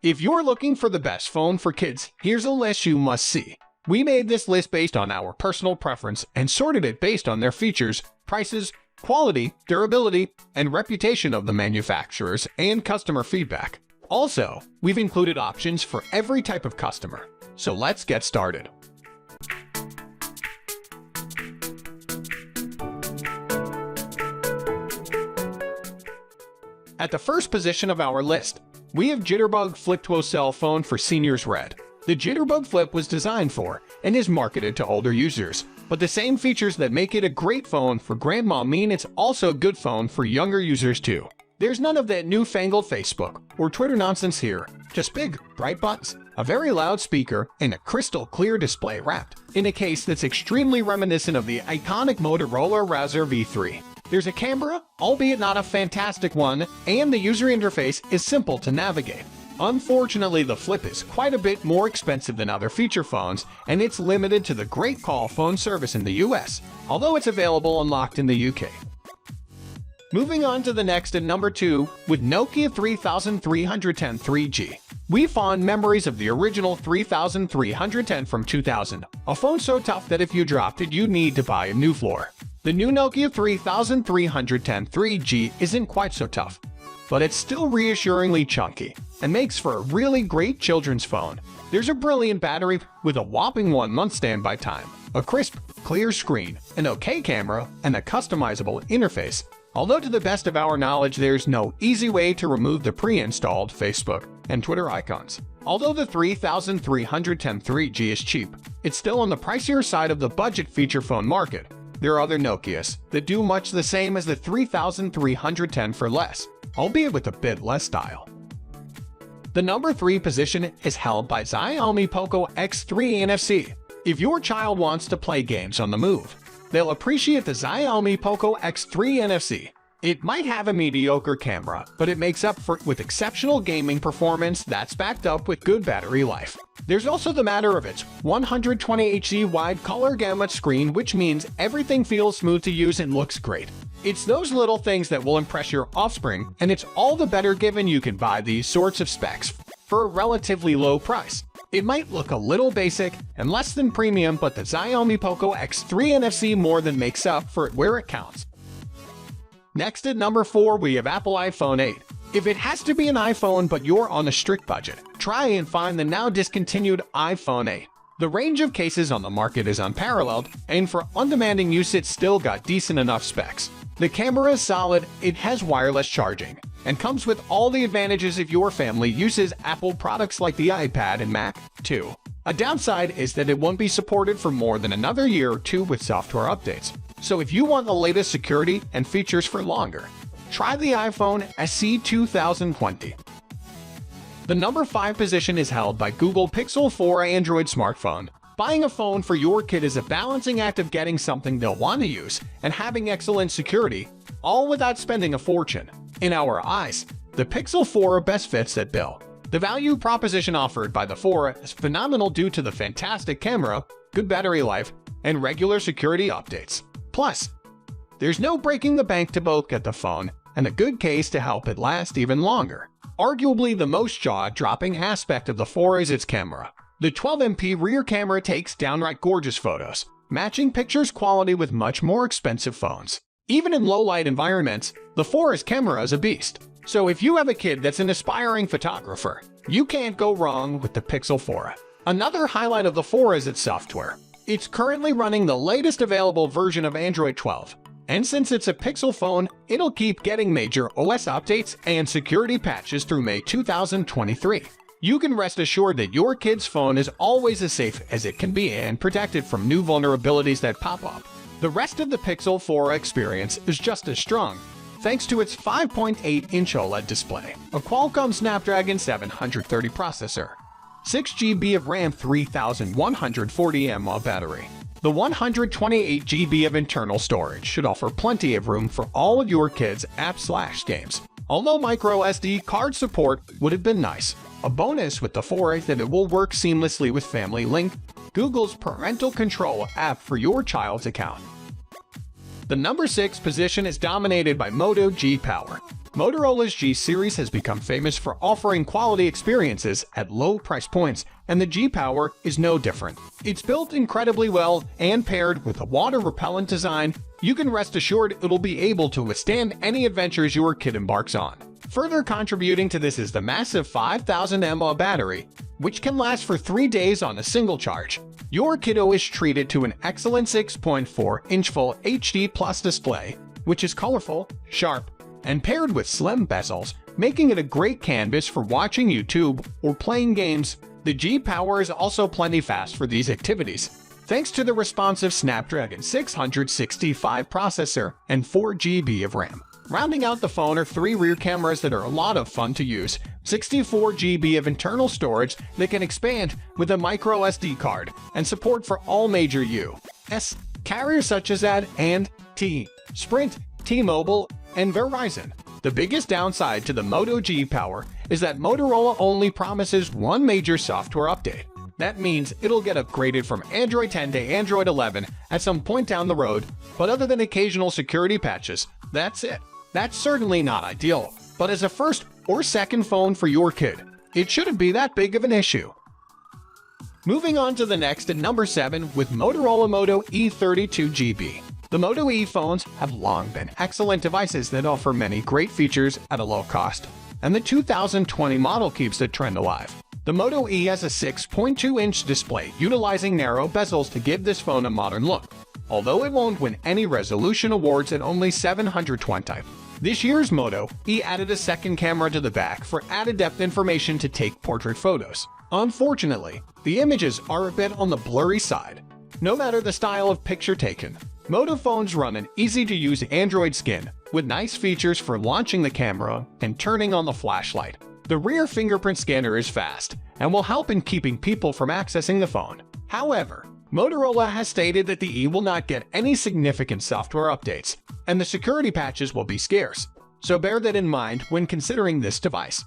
If you're looking for the best phone for kids, here's a list you must see. We made this list based on our personal preference and sorted it based on their features, prices, quality, durability, and reputation of the manufacturers and customer feedback. Also, we've included options for every type of customer. So let's get started. At the first position of our list, we have Jitterbug Flip 2 cell phone for seniors red. The Jitterbug Flip was designed for and is marketed to older users, but the same features that make it a great phone for grandma mean it's also a good phone for younger users too. There's none of that newfangled Facebook or Twitter nonsense here, just big, bright buttons, a very loud speaker, and a crystal clear display wrapped in a case that's extremely reminiscent of the iconic Motorola Razr V3. There's a camera, albeit not a fantastic one, and the user interface is simple to navigate. Unfortunately, the Flip is quite a bit more expensive than other feature phones, and it's limited to the Great Call phone service in the US, although it's available unlocked in the UK. Moving on to the next at number 2, with Nokia 3310 3G. We fond memories of the original 3310 from 2000, a phone so tough that if you dropped it you'd need to buy a new floor. The new Nokia 3310 3G isn't quite so tough, but it's still reassuringly chunky and makes for a really great children's phone. There's a brilliant battery with a whopping 1-month standby time, a crisp, clear screen, an okay camera, and a customizable interface. Although to the best of our knowledge there's no easy way to remove the pre-installed Facebook and Twitter icons. Although the 3310 3G is cheap, it's still on the pricier side of the budget feature phone market. There are other Nokias that do much the same as the 3310 for less, albeit with a bit less style. The number 3 position is held by Xiaomi Poco X3 NFC. If your child wants to play games on the move, they'll appreciate the Xiaomi Poco X3 NFC. It might have a mediocre camera, but it makes up for it with exceptional gaming performance that's backed up with good battery life. There's also the matter of its 120 Hz wide color gamut screen, which means everything feels smooth to use and looks great. It's those little things that will impress your offspring, and it's all the better given you can buy these sorts of specs for a relatively low price. It might look a little basic and less than premium, but the Xiaomi Poco X3 NFC more than makes up for it where it counts. Next at number 4, we have Apple iPhone 8. If it has to be an iPhone but you're on a strict budget, try and find the now discontinued iPhone 8. The range of cases on the market is unparalleled, and for undemanding use it's still got decent enough specs. The camera is solid, it has wireless charging, and comes with all the advantages if your family uses Apple products like the iPad and Mac, too. A downside is that it won't be supported for more than another year or two with software updates. So if you want the latest security and features for longer, try the iPhone SE 2020. The number 5 position is held by Google Pixel 4 Android smartphone. Buying a phone for your kid is a balancing act of getting something they'll want to use and having excellent security, all without spending a fortune. In our eyes, the Pixel 4 best fits that bill. The value proposition offered by the 4 is phenomenal due to the fantastic camera, good battery life, and regular security updates. Plus, there's no breaking the bank to both get the phone and a good case to help it last even longer. Arguably the most jaw-dropping aspect of the 4 is its camera. The 12MP rear camera takes downright gorgeous photos, matching pictures quality with much more expensive phones. Even in low-light environments, the 4's camera is a beast. So if you have a kid that's an aspiring photographer, you can't go wrong with the Pixel 4. Another highlight of the 4 is its software. It's currently running the latest available version of Android 12. And since it's a Pixel phone, it'll keep getting major OS updates and security patches through May 2023. You can rest assured that your kid's phone is always as safe as it can be and protected from new vulnerabilities that pop up. The rest of the Pixel 4 experience is just as strong, thanks to its 5.8-inch OLED display, a Qualcomm Snapdragon 730 processor, 6 GB of RAM, 3140 mAh battery. The 128 GB of internal storage should offer plenty of room for all of your kids' apps/games. Although micro SD card support would have been nice. A bonus with the 4 is that it will work seamlessly with Family Link, Google's parental control app for your child's account. The number 6 position is dominated by Moto G Power. Motorola's G series has become famous for offering quality experiences at low price points, and the G Power is no different. It's built incredibly well, and paired with a water-repellent design, you can rest assured it'll be able to withstand any adventures your kid embarks on. Further contributing to this is the massive 5000 mAh battery, which can last for 3 days on a single charge. Your kiddo is treated to an excellent 6.4-inch Full HD Plus display, which is colorful, sharp, and paired with slim bezels, making it a great canvas for watching YouTube or playing games. The G Power is also plenty fast for these activities, thanks to the responsive Snapdragon 665 processor and 4 GB of RAM. Rounding out the phone are 3 rear cameras that are a lot of fun to use, 64 GB of internal storage that can expand with a micro SD card, and support for all major U.S. carriers such as AT&T, Sprint, T-Mobile, and Verizon. The biggest downside to the Moto G Power is that Motorola only promises one major software update. That means it'll get upgraded from Android 10 to Android 11 at some point down the road, but other than occasional security patches, that's it. That's certainly not ideal, but as a first or second phone for your kid, it shouldn't be that big of an issue. Moving on to the next at number 7 with Motorola Moto E32 GB. The Moto E phones have long been excellent devices that offer many great features at a low cost, and the 2020 model keeps the trend alive. The Moto E has a 6.2-inch display utilizing narrow bezels to give this phone a modern look, although it won't win any resolution awards at only 720. This year's Moto E added a second camera to the back for added depth information to take portrait photos. Unfortunately, the images are a bit on the blurry side. No matter the style of picture taken, Moto phones run an easy-to-use Android skin with nice features for launching the camera and turning on the flashlight. The rear fingerprint scanner is fast and will help in keeping people from accessing the phone. However, Motorola has stated that the E will not get any significant software updates, and the security patches will be scarce, so bear that in mind when considering this device.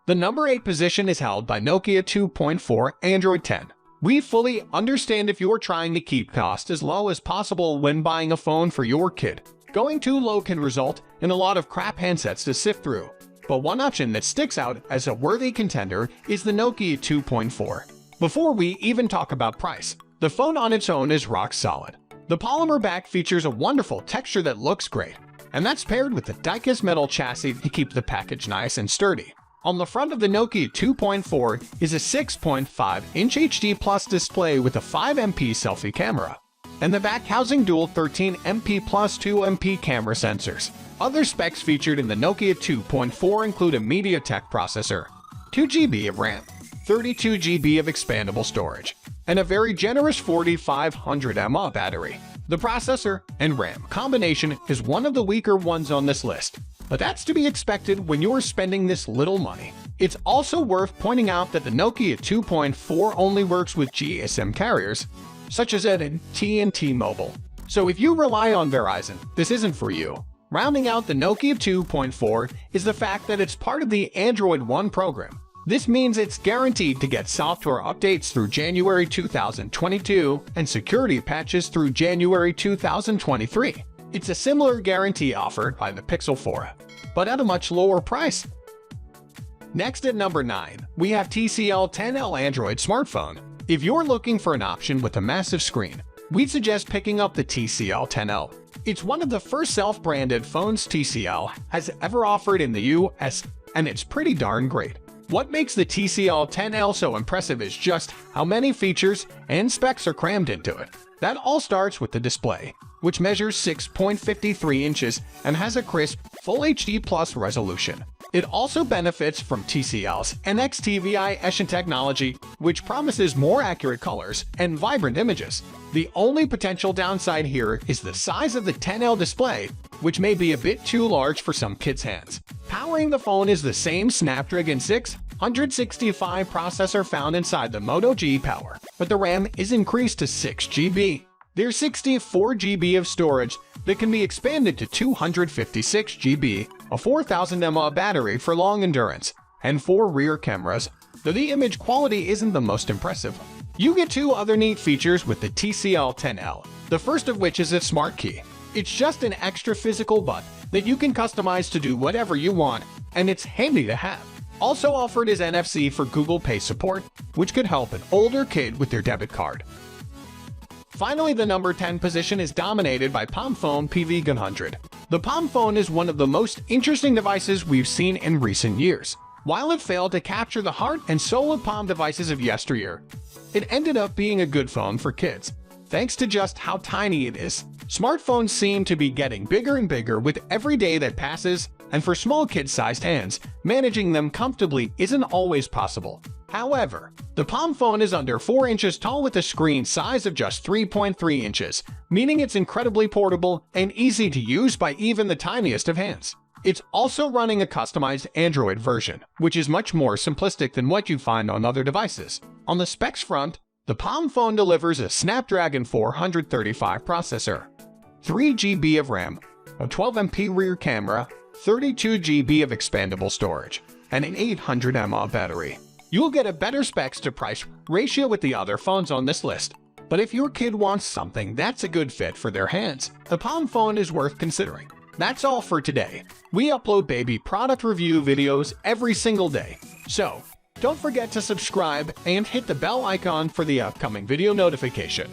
The number 8 position is held by Nokia 2.4 Android 10. We fully understand if you're trying to keep costs as low as possible when buying a phone for your kid. Going too low can result in a lot of crap handsets to sift through, but one option that sticks out as a worthy contender is the Nokia 2.4. Before we even talk about price, the phone on its own is rock solid. The polymer back features a wonderful texture that looks great, and that's paired with the die-cast metal chassis to keep the package nice and sturdy. On the front of the Nokia 2.4 is a 6.5-inch HD Plus display with a 5MP selfie camera, and the back housing dual 13MP plus 2MP camera sensors. Other specs featured in the Nokia 2.4 include a MediaTek processor, 2 GB of RAM, 32 GB of expandable storage, and a very generous 4500 mAh battery. The processor and RAM combination is one of the weaker ones on this list, but that's to be expected when you're spending this little money. It's also worth pointing out that the Nokia 2.4 only works with GSM carriers, such as AT&T and T-Mobile. So if you rely on Verizon, this isn't for you. Rounding out the Nokia 2.4 is the fact that it's part of the Android One program. This means it's guaranteed to get software updates through January 2022 and security patches through January 2023. It's a similar guarantee offered by the Pixel 4, but at a much lower price. Next at number 9, we have TCL 10L Android smartphone. If you're looking for an option with a massive screen, we'd suggest picking up the TCL 10L. It's one of the first self-branded phones TCL has ever offered in the US, and it's pretty darn great. What makes the TCL 10L so impressive is just how many features and specs are crammed into it. That all starts with the display, which measures 6.53 inches and has a crisp, Full HD Plus resolution. It also benefits from TCL's NXTVI Etching technology, which promises more accurate colors and vibrant images. The only potential downside here is the size of the 10L display, which may be a bit too large for some kids' hands. Powering the phone is the same Snapdragon 665 processor found inside the Moto G Power, but the RAM is increased to 6 GB. There's 64 GB of storage that can be expanded to 256 GB, a 4000 mAh battery for long endurance, and 4 rear cameras, though the image quality isn't the most impressive. You get 2 other neat features with the TCL 10L, the first of which is a smart key. It's just an extra physical but that you can customize to do whatever you want, and it's handy to have. Also offered is NFC for Google Pay support, which could help an older kid with their debit card. Finally, the number 10 position is dominated by Palm Phone PV100. The Palm Phone is one of the most interesting devices we've seen in recent years. While it failed to capture the heart and soul of Palm devices of yesteryear, it ended up being a good phone for kids. Thanks to just how tiny it is, smartphones seem to be getting bigger and bigger with every day that passes, and for small kid-sized hands, managing them comfortably isn't always possible. However, the Palm Phone is under 4 inches tall with a screen size of just 3.3 inches, meaning it's incredibly portable and easy to use by even the tiniest of hands. It's also running a customized Android version, which is much more simplistic than what you find on other devices. On the specs front, the Palm Phone delivers a Snapdragon 435 processor, 3 GB of RAM, a 12MP rear camera, 32 GB of expandable storage, and an 800 mAh battery. You'll get a better specs to price ratio with the other phones on this list. But if your kid wants something that's a good fit for their hands, the Palm Phone is worth considering. That's all for today. We upload baby product review videos every single day, so don't forget to subscribe and hit the bell icon for the upcoming video notification.